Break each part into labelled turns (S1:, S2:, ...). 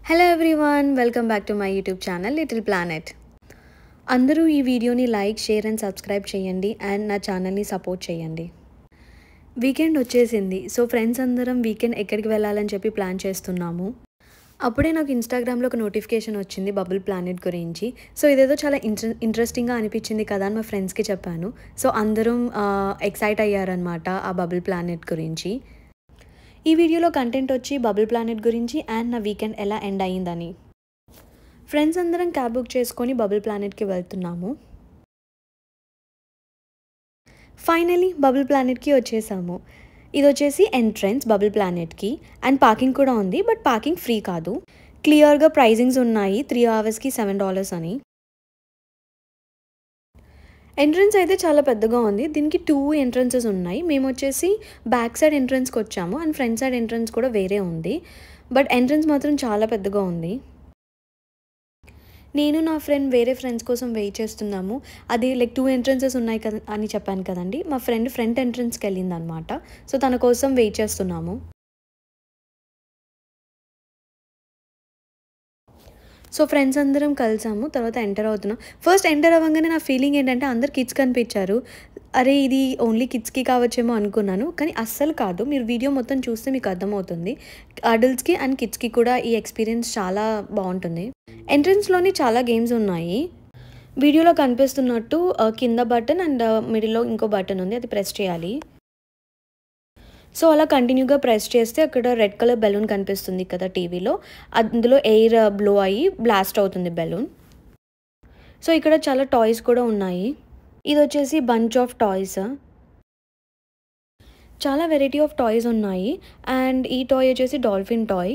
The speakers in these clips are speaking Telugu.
S1: Hello everyone, welcome back to my YouTube channel little planet. అందరూ ఈ వీడియోని లైక్, షేర్ అండ్ సబ్స్క్రైబ్ చేయండి అండ్ నా ఛానల్ని సపోర్ట్ చేయండి. వీకెండ్ వచ్చేసింది. సో ఫ్రెండ్స్ అందరం వీకెండ్ ఎక్కడికి వెళ్ళాలని చెప్పి ప్లాన్ చేస్తున్నాము. అప్పుడే నాకు ఇన్స్టాగ్రామ్లో ఒక నోటిఫికేషన్ వచ్చింది బబుల్ ప్లానెట్ గురించి. సో ఇదేదో చాలా ఇంట్రెస్టింగ్గా అనిపించింది కదా అని మా ఫ్రెండ్స్కి చెప్పాను. సో అందరం ఎక్సైట్ అయ్యారనమాట ఆ బబుల్ ప్లానెట్ గురించి. ఈ వీడియోలో కంటెంట్ వచ్చి బబుల్ ప్లానెట్ గురించి అండ్ నా వీకెండ్ ఎలా ఎండ్ అయ్యిందని. ఫ్రెండ్స్ అందరం క్యాబ్ బుక్ చేసుకొని బబుల్ ప్లానెట్కి వెళ్తున్నాము. ఫైనలీ బబుల్ ప్లానెట్కి వచ్చేసాము. ఇది వచ్చేసి ఎంట్రన్స్ బబుల్ ప్లానెట్కి అండ్ పార్కింగ్ కూడా ఉంది. బట్ పార్కింగ్ ఫ్రీ కాదు. క్లియర్గా ప్రైజింగ్స్ ఉన్నాయి. 3 అవర్స్కి $7 అని. ఎంట్రన్స్ అయితే చాలా పెద్దగా ఉంది. దీనికి 2 ఎంట్రన్సెస్ ఉన్నాయి. మేము వచ్చేసి బ్యాక్ సైడ్ ఎంట్రన్స్కి వచ్చాము అండ్ ఫ్రంట్ సైడ్ ఎంట్రన్స్ కూడా వేరే ఉంది. బట్ ఎంట్రన్స్ మాత్రం చాలా పెద్దగా ఉంది. నేను నా ఫ్రెండ్ వేరే ఫ్రెండ్స్ కోసం వెయిట్ చేస్తున్నాము. అది లైక్ 2 ఎంట్రన్సెస్ ఉన్నాయి కదా అని చెప్పాను కదండి. మా ఫ్రెండ్ ఫ్రంట్ ఎంట్రన్స్కి వెళ్ళింది అనమాట. సో తన కోసం వెయిట్ చేస్తున్నాము. సో ఫ్రెండ్స్ అందరం కలిసాము. తర్వాత ఎంటర్ అవుతున్నాం. ఫస్ట్ ఎంటర్ అవ్వగానే నా ఫీలింగ్ ఏంటంటే అందరు కిడ్స్ కనిపించారు. అరే ఇది ఓన్లీ కిడ్స్కి కావచ్చేమో అనుకున్నాను, కానీ అస్సలు కాదు. మీరు వీడియో మొత్తం చూస్తే మీకు అర్థమవుతుంది. అడల్ట్స్కి అండ్ కిడ్స్కి కూడా ఈ ఎక్స్పీరియన్స్ చాలా బాగుంటుంది. ఎంట్రన్స్లోని చాలా గేమ్స్ ఉన్నాయి. వీడియోలో కనిపిస్తున్నట్టు కింద బటన్ అండ్ మిడిల్లో ఇంకో బటన్ ఉంది, అది ప్రెస్ చేయాలి. సో అలా కంటిన్యూగా ప్రెస్ చేస్తే అక్కడ రెడ్ కలర్ బెలూన్ కనిపిస్తుంది కదా టీవీలో, అందులో ఎయిర్ బ్లో అయ్యి బ్లాస్ట్ అవుతుంది బెలూన్. సో ఇక్కడ చాలా టాయ్స్ కూడా ఉన్నాయి. ఇది వచ్చేసి బంచ్ ఆఫ్ టాయ్స్. చాలా వెరైటీ ఆఫ్ టాయ్స్ ఉన్నాయి. అండ్ ఈ టాయ్ వచ్చేసి డాల్ఫిన్ టాయ్.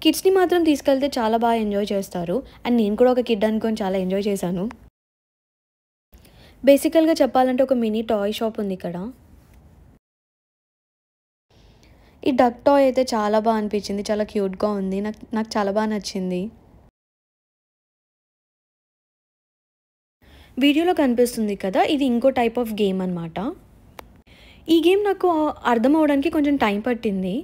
S1: కిడ్స్ని మాత్రం తీసుకెళ్తే చాలా బాగా ఎంజాయ్ చేస్తారు. అండ్ నేను కూడా ఒక కిడ్ అనుకొని చాలా ఎంజాయ్ చేశాను. బేసికల్గా చెప్పాలంటే ఒక మినీ టాయ్ షాప్ ఉంది ఇక్కడ. ఈ డక్ టాయ్ అయితే చాలా బాగా అనిపించింది. చాలా క్యూట్గా ఉంది. నాకు చాలా బాగా నచ్చింది. వీడియోలో కనిపిస్తుంది కదా, ఇది ఇంకో టైప్ ఆఫ్ గేమ్ అనమాట. ఈ గేమ్ నాకు అర్థం అవడానికి కొంచెం టైం పట్టింది.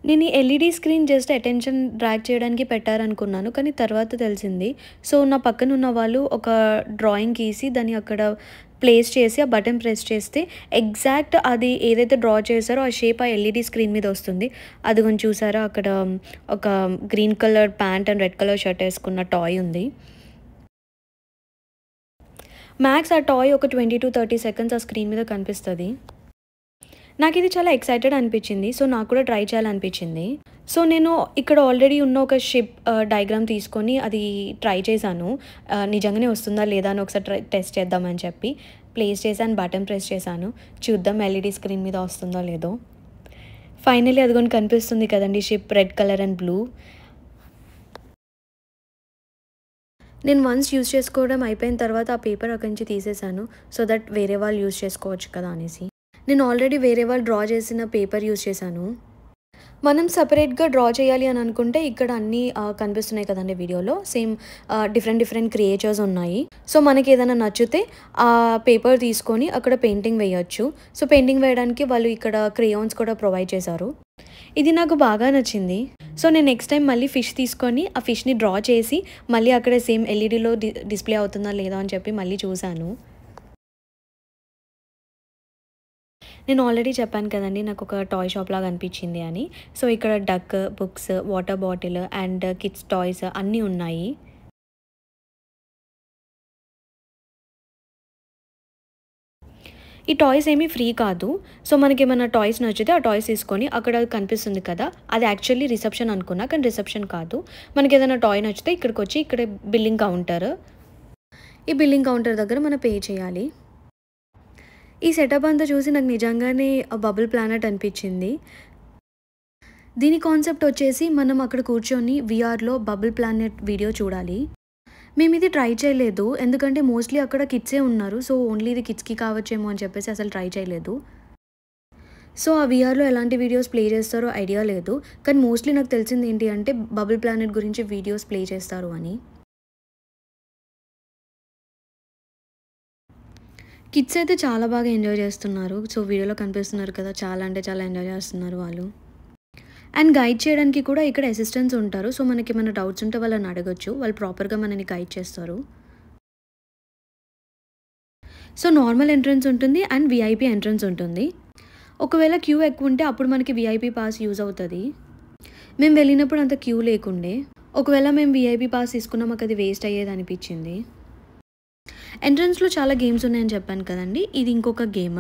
S1: నేను ఈ LED screen just attention drag చేయడానికి పెట్టారనుకున్నాను, కానీ తర్వాత తెలిసింది. సో నా పక్కన ఉన్న వాళ్ళు ఒక డ్రాయింగ్ గీసి దాన్ని అక్కడ ప్లేస్ చేసి ఆ బటన్ ప్రెస్ చేస్తే ఎగ్జాక్ట్ అది ఏదైతే డ్రా చేశారో ఆ షేప్ ఆ ఎల్ఈడి స్క్రీన్ మీద వస్తుంది. అది కొంచెం చూసారా, అక్కడ ఒక green colour pant and red colour shirt వేసుకున్న టాయ్ ఉంది. మ్యాక్స్ ఆ టాయ్ ఒక 20 to 30 సెకండ్స్ ఆ స్క్రీన్ మీద కనిపిస్తుంది. నాకు ఇది చాలా ఎక్సైటెడ్ అనిపించింది. సో నాకు కూడా ట్రై చేయాలనిపించింది. సో నేను ఇక్కడ ఆల్రెడీ ఉన్న ఒక షిప్ డయాగ్రామ్ తీసుకొని అది ట్రై చేశాను. నిజంగానే వస్తుందా లేదా అని ఒకసారి టెస్ట్ చేద్దామని చెప్పి ప్లేస్ చేశాను, బటన్ ప్రెస్ చేశాను. చూద్దాం ఎల్ఈడి స్క్రీన్ మీద వస్తుందో లేదో. ఫైనల్లీ అది కూడా కనిపిస్తుంది కదండి ship, red colour and blue. నేను వన్స్ యూజ్ చేసుకోవడం అయిపోయిన తర్వాత ఆ పేపర్ అక్కడి నుంచి తీసేశాను. సో దట్ వేరే వాళ్ళు యూజ్ చేసుకోవచ్చు కదా అనేసి. నేను ఆల్రెడీ వేరే వాళ్ళు డ్రా చేసిన పేపర్ యూజ్ చేశాను. మనం సపరేట్గా డ్రా చేయాలి అని అనుకుంటే ఇక్కడ అన్నీ కనిపిస్తున్నాయి కదండి వీడియోలో. సేమ్ డిఫరెంట్ క్రియేచర్స్ ఉన్నాయి. సో మనకి ఏదైనా నచ్చితే ఆ పేపర్ తీసుకొని అక్కడ పెయింటింగ్ వేయచ్చు. సో పెయింటింగ్ వేయడానికి వాళ్ళు ఇక్కడ క్రేయాన్స్ కూడా ప్రొవైడ్ చేశారు. ఇది నాకు బాగా నచ్చింది. సో నేను నెక్స్ట్ టైం మళ్ళీ ఫిష్ తీసుకొని ఆ ఫిష్ని డ్రా చేసి మళ్ళీ అక్కడ సేమ్ ఎల్ఈడిలో డిస్ప్లే అవుతుందా లేదా అని చెప్పి మళ్ళీ చూశాను. నేను ఆల్రెడీ చెప్పాను కదండి నాకు ఒక టాయ్ షాప్ లాగా అనిపించింది అని. సో ఇక్కడ duck, books, water bottle and kids toys అన్నీ ఉన్నాయి. ఈ టాయ్స్ ఏమీ ఫ్రీ కాదు. సో మనకి ఏమైనా టాయ్స్ నచ్చితే ఆ టాయ్స్ తీసుకొని అక్కడ కనిపిస్తుంది కదా, అది యాక్చువల్లీ రిసెప్షన్ అనుకున్నా, కానీ రిసెప్షన్ కాదు. మనకి ఏదైనా టాయ్ నచ్చితే ఇక్కడికి వచ్చి ఇక్కడ బిల్లింగ్ కౌంటర్, ఈ బిల్లింగ్ కౌంటర్ దగ్గర మనం పే చేయాలి. ఈ సెటప్ అంతా చూసి నాకు నిజంగానే బబుల్ ప్లానెట్ అనిపించింది. దీని కాన్సెప్ట్ వచ్చేసి మనం అక్కడ కూర్చొని వీఆర్లో బబుల్ ప్లానెట్ వీడియో చూడాలి. మేము ఇది ట్రై చేయలేదు, ఎందుకంటే మోస్ట్లీ అక్కడ కిడ్సే ఉన్నారు. సో ఓన్లీ ఇది కిడ్స్కి కావచ్చేమో అని చెప్పేసి అసలు ట్రై చేయలేదు. సో ఆ వీఆర్లో ఎలాంటి వీడియోస్ ప్లే చేస్తారో ఐడియా లేదు, కానీ మోస్ట్లీ నాకు తెలిసింది ఏంటి అంటే బబుల్ ప్లానెట్ గురించి వీడియోస్ ప్లే చేస్తారు అని. కిడ్స్ అయితే చాలా బాగా ఎంజాయ్ చేస్తున్నారు. సో వీడియోలో కనిపిస్తున్నారు కదా, చాలా అంటే చాలా ఎంజాయ్ చేస్తున్నారు వాళ్ళు. అండ్ గైడ్ చేయడానికి కూడా ఇక్కడ అసిస్టెంట్స్ ఉంటారు. సో మనకి ఏమైనా డౌట్స్ ఉంటే వాళ్ళని అడగొచ్చు. వాళ్ళు ప్రాపర్‌గా మనని గైడ్ చేస్తారు. సో నార్మల్ ఎంట్రన్స్ ఉంటుంది అండ్ వీఐపీ ఎంట్రన్స్ ఉంటుంది. ఒకవేళ క్యూ ఎక్కువ ఉంటే అప్పుడు మనకి వీఐపీ పాస్ యూజ్ అవుతుంది. మేము వెళ్ళినప్పుడు అంత క్యూ లేకుండే. ఒకవేళ మేము వీఐపీ పాస్ తీసుకున్నా మాకు అది వేస్ట్ అయ్యేది అనిపించింది. ఎంట్రన్స్లో చాలా గేమ్స్ ఉన్నాయని చెప్పాను కదండి, ఇది ఇంకొక గేమ్.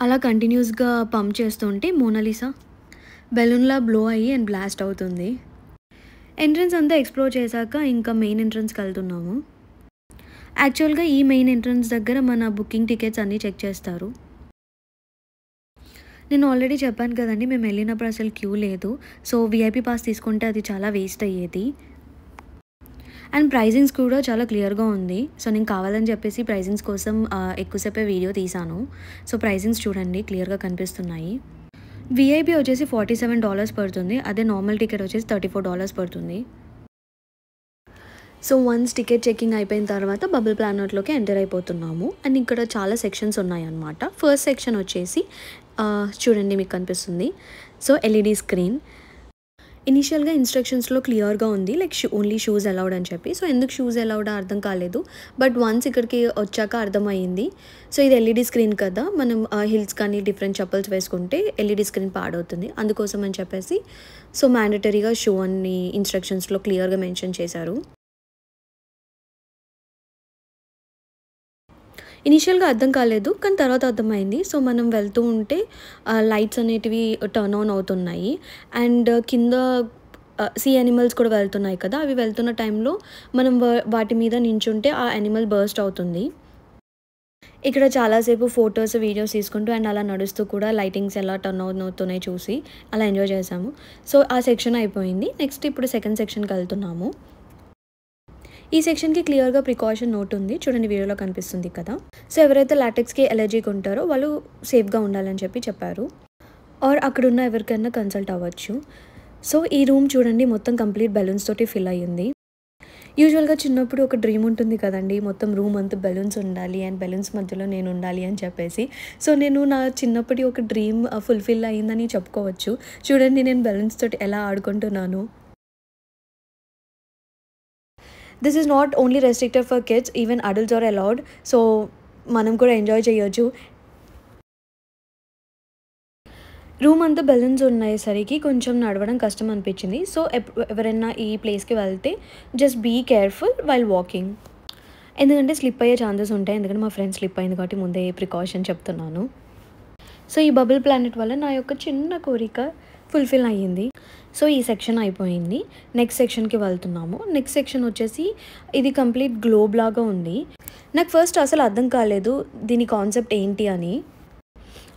S1: అలా కంటిన్యూస్గా పంప్ చేస్తుంటే మోనాలిసా బెలూన్లా బ్లో అయ్యి అండ్ బ్లాస్ట్ అవుతుంది. ఎంట్రన్స్ అంతా ఎక్స్ప్లోర్ చేశాక ఇంకా మెయిన్ ఎంట్రన్స్కి వెళ్తున్నాము. యాక్చువల్గా ఈ మెయిన్ ఎంట్రన్స్ దగ్గర మన బుకింగ్ టికెట్స్ అన్నీ చెక్ చేస్తారు. నేను ఆల్రెడీ చెప్పాను కదండి, మేము వెళ్ళినప్పుడు అసలు క్యూ లేదు. సో వీఐపీ పాస్ తీసుకుంటే అది చాలా వేస్ట్ అయ్యేది. అండ్ ప్రైజింగ్స్ కూడా చాలా క్లియర్గా ఉంది. సో నేను కావాలని చెప్పేసి ప్రైజింగ్స్ కోసం ఎక్కువసేపే వీడియో తీసాను. సో ప్రైజింగ్స్ చూడండి, క్లియర్గా కనిపిస్తున్నాయి. వీఐపీ వచ్చేసి $47 పడుతుంది. అదే నార్మల్ టికెట్ వచ్చేసి $34 పడుతుంది. సో వన్స్ టికెట్ చెకింగ్ అయిపోయిన తర్వాత బబుల్ ప్లానెట్లోకి ఎంటర్ అయిపోతున్నాము. అండ్ ఇక్కడ చాలా సెక్షన్స్ ఉన్నాయన్నమాట. ఫస్ట్ సెక్షన్ వచ్చేసి చూడండి, మీకు కనిపిస్తుంది. So LED screen. ఇనిషియల్గా ఇన్స్ట్రక్షన్స్లో క్లియర్గా ఉంది, లైక్ ఓన్లీ షూస్ అలౌడ్ అని చెప్పి. సో ఎందుకు షూస్ అలౌడ్ అర్థం కాలేదు, బట్ వన్స్ ఇక్కడికి వచ్చాక అర్థమైంది. సో ఇది ఎల్ఈడి స్క్రీన్ కదా, మనం హిల్స్ కానీ డిఫరెంట్ చెప్పల్స్ వేసుకుంటే ఎల్ఈడి స్క్రీన్ పాడవుతుంది. అందుకోసం అని చెప్పేసి సో మ్యాండటరీగా షూ అని ఇన్స్ట్రక్షన్స్లో క్లియర్గా మెన్షన్ చేశారు. ఇనిషియల్గా అర్థం కాలేదు, కానీ తర్వాత అర్థమైంది. సో మనం వెళ్తూ ఉంటే లైట్స్ అనేటివి టర్న్ ఆన్ అవుతున్నాయి అండ్ కింద సీ యానిమల్స్ కూడా వెళ్తున్నాయి కదా, అవి వెళ్తున్న టైంలో మనం వాటి మీద నించుంటే ఆ యానిమల్ బర్స్ట్ అవుతుంది. ఇక్కడ చాలాసేపు ఫొటోస్ వీడియోస్ తీసుకుంటూ అండ్ అలా నడుస్తూ కూడా లైటింగ్స్ ఎలా టర్న్ ఆన్ అవుతున్నాయి చూసి అలా ఎంజాయ్ చేసాము. సో ఆ సెక్షన్ అయిపోయింది. నెక్స్ట్ ఇప్పుడు సెకండ్ సెక్షన్కి వెళ్తున్నాము. ఈ సెక్షన్కి క్లియర్గా ప్రికాషన్ నోట్ ఉంది, చూడండి వీడియోలో కనిపిస్తుంది కదా. సో ఎవరైతే లాటెక్స్కి ఎలర్జీకి ఉంటారో వాళ్ళు సేఫ్గా ఉండాలని చెప్పారు. ఆర్ అక్కడున్న ఎవరికైనా కన్సల్ట్ అవ్వచ్చు. సో ఈ రూమ్ చూడండి, మొత్తం కంప్లీట్ బెలూన్స్ తోటి ఫిల్ అయ్యింది. యూజువల్గా చిన్నప్పుడు ఒక డ్రీమ్ ఉంటుంది కదండి, మొత్తం రూమ్ అంతా బెలూన్స్ ఉండాలి అండ్ బెలూన్స్ మధ్యలో నేను ఉండాలి అని చెప్పేసి. సో నేను నా చిన్నప్పటి ఒక డ్రీమ్ ఫుల్ఫిల్ అయ్యిందని చెప్పుకోవచ్చు. చూడండి నేను బెలూన్స్ తోటి ఎలా ఆడుకుంటున్నాను. This is not only restricted for kids, even adults are allowed. So మనం కూడా ఎంజాయ్ చేయొచ్చు. రూమ్ అంతా బెలూన్స్ ఉండేసరికి కొంచెం నడవడం కష్టం అనిపించింది. సో ఎవరైనా ఈ ప్లేస్కి వెళ్తే just be careful while walking, ఎందుకంటే స్లిప్ అయ్యే ఛాన్సెస్ ఉంటాయి. ఎందుకంటే మా ఫ్రెండ్ స్లిప్ అయింది కాబట్టి ముందే ప్రికాషన్ చెప్తున్నాను. సో ఈ బబుల్ ప్లానెట్ వల్ల నా యొక్క చిన్న కోరిక ఫుల్ఫిల్ అయ్యింది. సో ఈ సెక్షన్ అయిపోయింది. నెక్స్ట్ సెక్షన్కి వెళ్తున్నాము. నెక్స్ట్ సెక్షన్ వచ్చేసి ఇది కంప్లీట్ గ్లోబ్ లాగా ఉంది. నాకు ఫస్ట్ అసలు అర్థం కాలేదు దీని కాన్సెప్ట్ ఏంటి అని.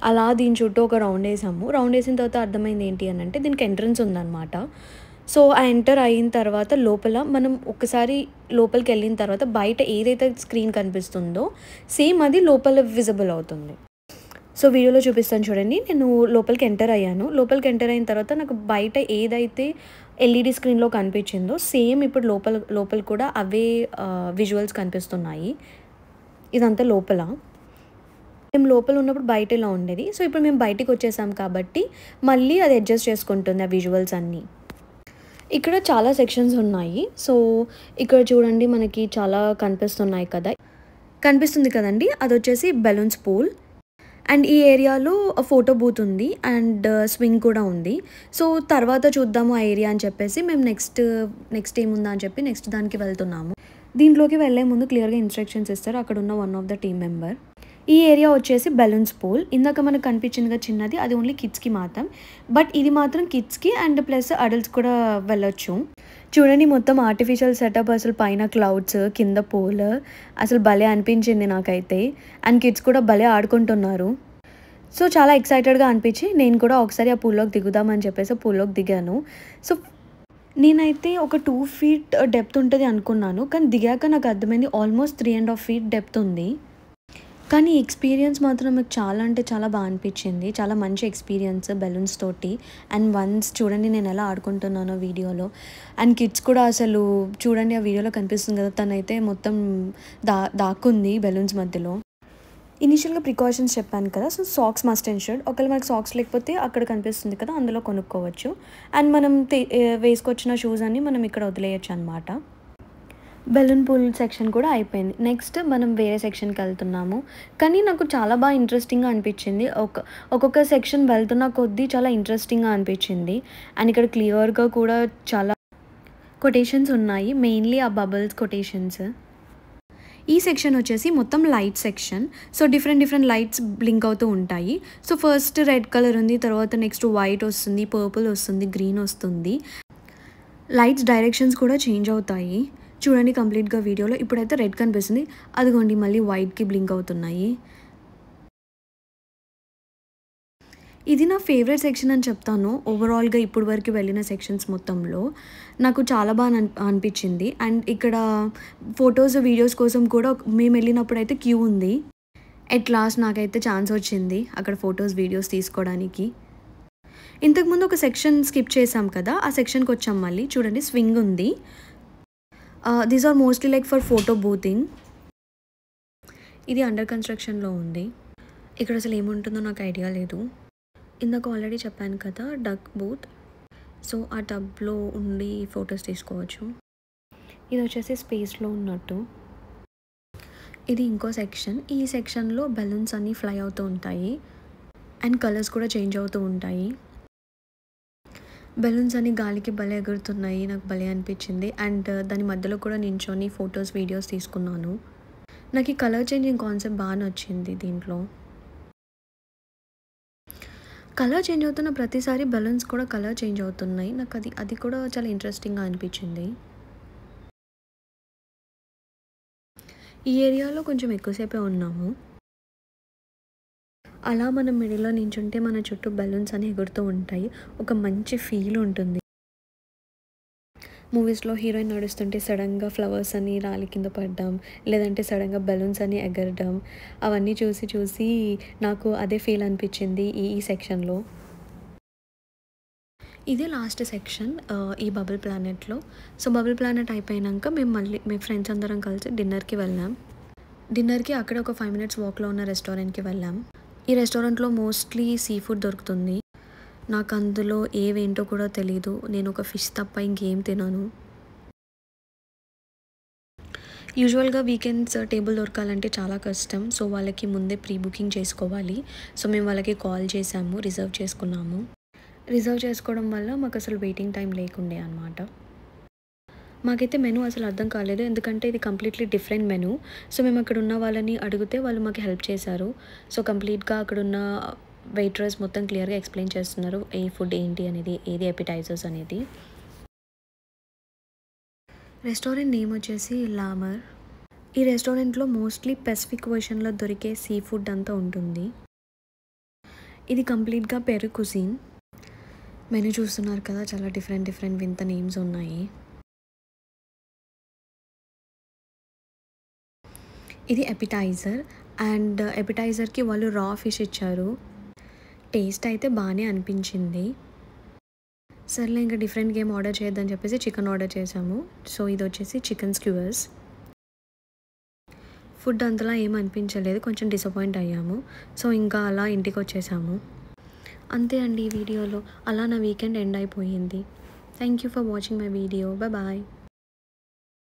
S1: అలా దీని చుట్టూ ఒక రౌండ్ వేసాము. రౌండ్ వేసిన తర్వాత అర్థమైంది ఏంటి అని అంటే దీనికి ఎంట్రన్స్ ఉందన్నమాట. సో ఆ ఎంటర్ అయిన తర్వాత లోపల మనం ఒకసారి లోపలికి వెళ్ళిన తర్వాత బయట ఏదైతే స్క్రీన్ కనిపిస్తుందో సేమ్ అది లోపల విజిబుల్ అవుతుంది. సో వీడియోలో చూపిస్తాను చూడండి. నేను లోపలికి ఎంటర్ అయ్యాను. లోపలికి ఎంటర్ అయిన తర్వాత నాకు బయట ఏదైతే ఎల్ఈడి స్క్రీన్లో కనిపించిందో సేమ్ ఇప్పుడు లోపల కూడా అవే విజువల్స్ కనిపిస్తున్నాయి. ఇదంతా లోపల. మేము లోపల ఉన్నప్పుడు బయట ఇలా ఉండేది. సో ఇప్పుడు మేము బయటికి వచ్చేసాం కాబట్టి మళ్ళీ అది అడ్జస్ట్ చేసుకుంటుంది ఆ విజువల్స్ అన్నీ. ఇక్కడ చాలా సెక్షన్స్ ఉన్నాయి. సో ఇక్కడ చూడండి మనకి చాలా కనిపిస్తుంది కదండి, అది వచ్చేసి బెలూన్స్ పూల్. అండ్ ఈ ఏరియాలో ఫోటో బూత్ ఉంది అండ్ స్వింగ్ కూడా ఉంది. సో తర్వాత చూద్దాము ఆ ఏరియా అని చెప్పేసి మేము నెక్స్ట్ ఏముందా అని చెప్పి నెక్స్ట్ దానికి వెళ్తున్నాము. దీంట్లోకి వెళ్ళే ముందు క్లియర్గా ఇన్స్ట్రక్షన్స్ ఇస్తారు అక్కడ ఉన్న one of the team member. ఈ ఏరియా వచ్చేసి బెలూన్స్ పూల్. ఇందాక మనకు కనిపించిందిగా చిన్నది, అది ఓన్లీ కిడ్స్కి మాత్రం. బట్ ఇది మాత్రం కిడ్స్కి అండ్ ప్లస్ అడల్ట్స్ కూడా వెళ్ళొచ్చు. చూడండి మొత్తం ఆర్టిఫిషియల్ సెటప్, అసలు పైన క్లౌడ్స్ కింద పూల్, అసలు భలే అనిపించింది నాకైతే. అండ్ కిడ్స్ కూడా భలే ఆడుకుంటున్నారు. సో చాలా ఎక్సైటెడ్గా అనిపించి నేను కూడా ఒకసారి ఆ పూల్లోకి దిగుదామని చెప్పేసి ఆ పూల్లోకి దిగాను. సో నేనైతే ఒక 2 feet డెప్త్ ఉంటుంది అనుకున్నాను, కానీ దిగాక నాకు అర్థమైంది ఆల్మోస్ట్ 3.5 feet డెప్త్ ఉంది. కానీ ఎక్స్పీరియన్స్ మాత్రం నాకు చాలా అంటే చాలా బాగా అనిపించింది. చాలా మంచి ఎక్స్పీరియన్స్ బెలూన్స్ తోటి. అండ్ వన్స్ చూడండి నేను ఎలా ఆడుకుంటున్నానో వీడియోలో. అండ్ కిడ్స్ కూడా అసలు చూడండి ఆ వీడియోలో కనిపిస్తుంది కదా, తనైతే మొత్తం దాక్కుంది బెలూన్స్ మధ్యలో. ఇనీషియల్‌గా ప్రికాషన్స్ చెప్పాను కదా! So, socks must and should. ఒకవేళ మనకు సాక్స్ లేకపోతే అక్కడ కనిపిస్తుంది కదా! అందులో కొనుక్కోవచ్చు. అండ్ మనం వేసుకొచ్చిన షూస్ అన్నీ మనం ఇక్కడ వదిలేయొచ్చనమాట. బెలూన్ పూల్ సెక్షన్ కూడా అయిపోయింది. నెక్స్ట్ మనం వేరే సెక్షన్‌కెళ్తున్నాము. కానీ నాకు చాలా ఇంట్రెస్టింగ్‌గా అనిపిచ్చింది. ఒక్కొక్క సెక్షన్ వెళ్తున్న కొద్దీ చాలా ఇంట్రెస్టింగ్‌గా అనిపిచ్చింది. అండ్ ఇక్కడ క్లియర్‌గా కూడా చాలా కొటేషన్స్ ఉన్నాయి. మెయిన్‌లీ ఆ బబుల్స్ కొటేషన్స్. ఈ సెక్షన్ వచ్చేసి మొత్తం light section. So, different lights blink అవుతూ ఉంటాయి. సో, ఫస్ట్ రెడ్ కలర్ ఉంది. తర్వాత నెక్స్ట్ వైట్ వస్తుంది, పర్పుల్ వస్తుంది, గ్రీన్ వస్తుంది. లైట్స్ డైరెక్షన్స్ కూడా చేంజ్ అవుతాయి. చూడండి కంప్లీట్‌గా వీడియోలో. ఇప్పుడైతే రెడ్ కనిపిస్తుంది. అదిగోండి మళ్ళీ వైట్‌కి బ్లింక్ అవుతున్నాయి. ఇది నా ఫేవరెట్ సెక్షన్ అని చెప్తాను. ఓవరాల్‌గా ఇప్పటి వరకు వెళ్ళిన సెక్షన్స్ మొత్తంలో. నాకు చాలా అనిపించింది. అండ్ ఇక్కడ ఫోటోస్, వీడియోస్ కోసం కూడా మేము వెళ్ళినప్పుడైతే క్యూ ఉంది. ఎట్ లాస్ట్ నాకైతే ఛాన్స్ వచ్చింది అక్కడ ఫోటోస్, వీడియోస్ తీసుకోవడానికి. ఇంతకుముందు ఒక సెక్షన్ స్కిప్ చేసాం కదా! ఆ సెక్షన్‌కి వచ్చాం మళ్ళీ. చూడండి స్వింగ్ ఉంది. These are mostly like for photo boothing. ఇది అండర్ కన్‌స్ట్రక్షన్‌లో ఉంది. ఇక్కడ అసలు ఏముంటుందో నాకు ఐడియా లేదు. ఇందాక ఆల్రెడీ చెప్పాను కదా! Duck booth. సో, ఆ టబ్‌లో ఉండి ఫోటోస్ తీసుకోవచ్చు. ఇది వచ్చేసి స్పేస్‌లో ఉన్నట్టు. ఇది ఇంకో సెక్షన్. ఈ సెక్షన్‌లో బెలూన్స్ అన్నీ ఫ్లై అవుతూ ఉంటాయి. అండ్ కలర్స్ కూడా చేంజ్ అవుతూ ఉంటాయి. బెలూన్స్ అన్నీ గాలికి భలే ఎగురుతున్నాయి. నాకు భలే అనిపించింది. అండ్ దాని మధ్యలో కూడా నించొని ఫోటోస్, వీడియోస్ తీసుకున్నాను. నాకు ఈ కలర్ చేంజింగ్ కాన్సెప్ట్ బాగా నచ్చింది దీంట్లో. కలర్ చేంజ్ అవుతున్న ప్రతిసారి బెలూన్స్ కూడా కలర్ చేంజ్ అవుతున్నాయి. నాకు అది కూడా చాలా ఇంట్రెస్టింగ్‌గా అనిపించింది. ఈ ఏరియాలో కొంచెం ఎక్కువసేపే ఉన్నాము. అలా మనం మిడిల్‌లో నించుంటే మన చుట్టూ బెలూన్స్ అన్నీ ఎగురుతూ ఉంటాయి. ఒక మంచి ఫీల్ ఉంటుంది. మూవీస్‌లో హీరోయిన్ నడుస్తుంటే సడెన్‌గా ఫ్లవర్స్ అన్నీ రాలి కింద పడడం, లేదంటే సడెన్‌గా బెలూన్స్ అన్నీ ఎగరడం, అవన్నీ చూసి నాకు అదే ఫీల్ అనిపించింది ఈ సెక్షన్‌లో. ఇదే లాస్ట్ సెక్షన్ ఈ బబుల్ ప్లానెట్‌లో. సో, బబుల్ ప్లానెట్ అయిపోయినాక మేము ఫ్రెండ్స్ అందరం కలిసి డిన్నర్‌కి వెళ్ళాం. డిన్నర్‌కి అక్కడే ఒక 5 మినిట్స్ వాక్‌లో ఉన్న రెస్టారెంట్‌కి వెళ్ళాం. ఈ రెస్టారెంట్‌లో మోస్ట్‌లీ సీ ఫుడ్ దొరుకుతుంది. నాకు అందులో ఏవేంటో కూడా తెలీదు. నేను ఒక ఫిష్ తప్ప ఇంకేం తినను. యూజువల్‌గా వీకెండ్స్ టేబుల్ దొరకాలంటే చాలా కష్టం. సో, వాళ్ళకి ముందే ప్రీ బుకింగ్ చేసుకోవాలి. సో, మేము వాళ్ళకి కాల్ చేసాము. రిజర్వ్ చేసుకున్నాము. రిజర్వ్ చేసుకోవడం వల్ల మాకు అసలు వెయిటింగ్ టైం లేకుండే అనమాట. మాకైతే మెనూ అసలు అర్థం కాలేదు. ఎందుకంటే ఇది కంప్లీట్‌లీ డిఫరెంట్ మెనూ. సో, మేము అక్కడ ఉన్న వాళ్ళని అడిగితే వాళ్ళు మాకు హెల్ప్ చేశారు. సో, కంప్లీట్‌గా అక్కడున్న వెయిట్రెస్ మొత్తం క్లియర్‌గా ఎక్స్‌ప్లెయిన్ చేస్తున్నారు. ఏ ఫుడ్ ఏంటి అనేది, ఏది ఎపిటైజర్స్ అనేది. రెస్టారెంట్ నేమ్ వచ్చేసి లామర్. ఈ రెస్టారెంట్‌లో మోస్ట్‌లీ పెసిఫిక్ ఓషన్‌లో దొరికే సీ ఫుడ్ అంతా ఉంటుంది. ఇది కంప్లీట్‌గా పెరు కుజిన్. మెనూ చూస్తున్నారు కదా! చాలా డిఫరెంట్ వింత నేమ్స్ ఉన్నాయి. ఇది ఎపిటైజర్. అండ్ ఎపిటైజర్‌కి వాళ్ళు రా ఫిష్ ఇచ్చారు. టేస్ట్ అయితే బానే అనిపించింది. సర్లే ఇంకా డిఫరెంట్‌గా ఏం ఆర్డర్ చేయొద్దని చెప్పేసి చికెన్ ఆర్డర్ చేసాము. సో, ఇదొచ్చేసి చికెన్ స్క్యూవర్స్. ఫుడ్ అంతలా ఏం అనిపించలేదు. కొంచెం డిసప్పాయింట్ అయ్యాము. సో, ఇంకా అలా ఇంటికొచ్చేసాము. అంతే అండి ఈ వీడియోలో. అలా నా వీకెండ్ ఎండ్ అయిపోయింది. Thank you for watching my video. Bye.